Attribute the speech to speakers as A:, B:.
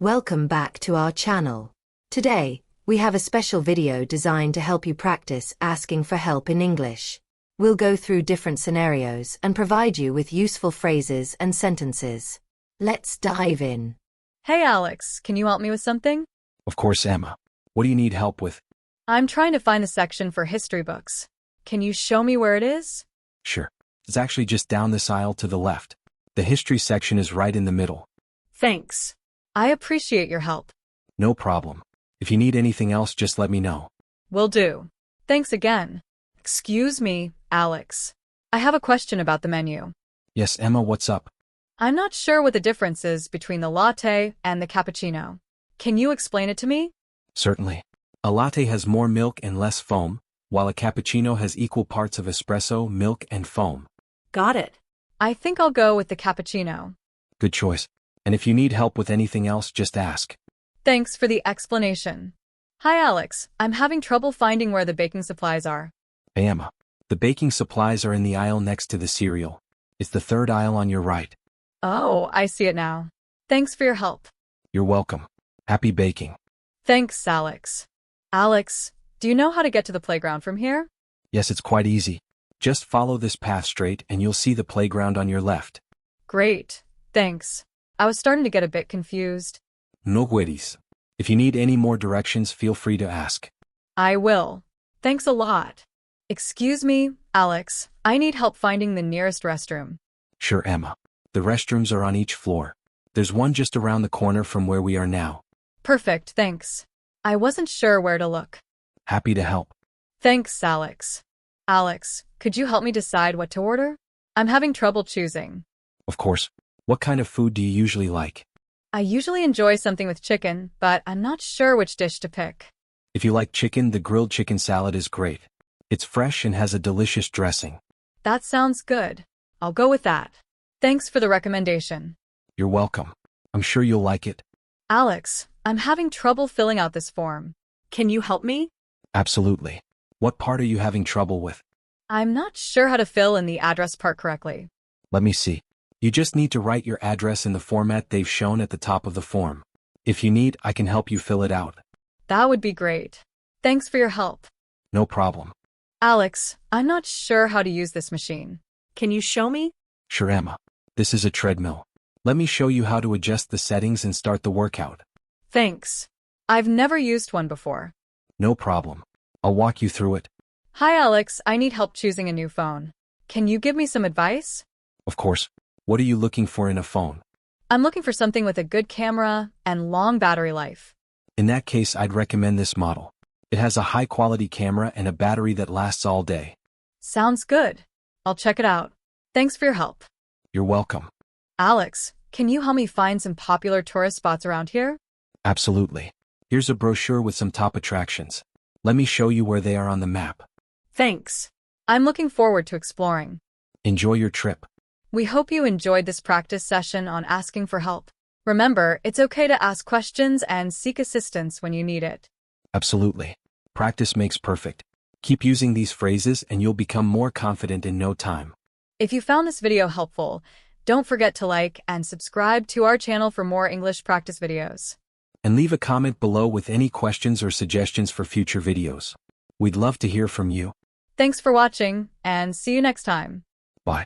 A: Welcome back to our channel. Today, we have a special video designed to help you practice asking for help in English. We'll go through different scenarios and provide you with useful phrases and sentences. Let's dive in.
B: Hey Alex, can you help me with something?
C: Of course, Emma. What do you need help with?
B: I'm trying to find the section for history books. Can you show me where it is?
C: Sure. It's actually just down this aisle to the left. The history section is right in the middle.
B: Thanks. I appreciate your help.
C: No problem. If you need anything else, just let me know.
B: Will do. Thanks again. Excuse me, Alex. I have a question about the menu.
C: Yes, Emma, what's up?
B: I'm not sure what the difference is between the latte and the cappuccino. Can you explain it to me?
C: Certainly. A latte has more milk and less foam, while a cappuccino has equal parts of espresso, milk, and foam.
B: Got it. I think I'll go with the cappuccino.
C: Good choice. And if you need help with anything else, just ask.
B: Thanks for the explanation. Hi Alex, I'm having trouble finding where the baking supplies are.
C: Hey Emma. The baking supplies are in the aisle next to the cereal. It's the third aisle on your right.
B: Oh, I see it now. Thanks for your help.
C: You're welcome. Happy baking.
B: Thanks, Alex. Alex, do you know how to get to the playground from here?
C: Yes, it's quite easy. Just follow this path straight and you'll see the playground on your left.
B: Great, thanks. I was starting to get a bit confused.
C: No worries. If you need any more directions, feel free to ask.
B: I will. Thanks a lot. Excuse me, Alex, I need help finding the nearest restroom.
C: Sure, Emma. The restrooms are on each floor. There's one just around the corner from where we are now.
B: Perfect, thanks. I wasn't sure where to look.
C: Happy to help.
B: Thanks, Alex. Alex, could you help me decide what to order? I'm having trouble choosing.
C: Of course. What kind of food do you usually like?
B: I usually enjoy something with chicken, but I'm not sure which dish to pick.
C: If you like chicken, the grilled chicken salad is great. It's fresh and has a delicious dressing.
B: That sounds good. I'll go with that. Thanks for the recommendation.
C: You're welcome. I'm sure you'll like it.
B: Alex, I'm having trouble filling out this form. Can you help me?
C: Absolutely. What part are you having trouble with?
B: I'm not sure how to fill in the address part correctly.
C: Let me see. You just need to write your address in the format they've shown at the top of the form. If you need, I can help you fill it out.
B: That would be great. Thanks for your help.
C: No problem.
B: Alex, I'm not sure how to use this machine. Can you show me?
C: Sure, Emma. This is a treadmill. Let me show you how to adjust the settings and start the workout.
B: Thanks. I've never used one before.
C: No problem. I'll walk you through it.
B: Hi Alex, I need help choosing a new phone. Can you give me some advice?
C: Of course. What are you looking for in a phone?
B: I'm looking for something with a good camera and long battery life.
C: In that case, I'd recommend this model. It has a high-quality camera and a battery that lasts all day.
B: Sounds good. I'll check it out. Thanks for your help.
C: You're welcome.
B: Alex, can you help me find some popular tourist spots around here?
C: Absolutely. Here's a brochure with some top attractions. Let me show you where they are on the map.
B: Thanks. I'm looking forward to exploring.
C: Enjoy your trip.
B: We hope you enjoyed this practice session on asking for help. Remember, it's okay to ask questions and seek assistance when you need it.
C: Absolutely. Practice makes perfect. Keep using these phrases and you'll become more confident in no time.
B: If you found this video helpful, don't forget to like and subscribe to our channel for more English practice videos.
C: And leave a comment below with any questions or suggestions for future videos. We'd love to hear from you.
B: Thanks for watching, and see you next time.
C: Bye.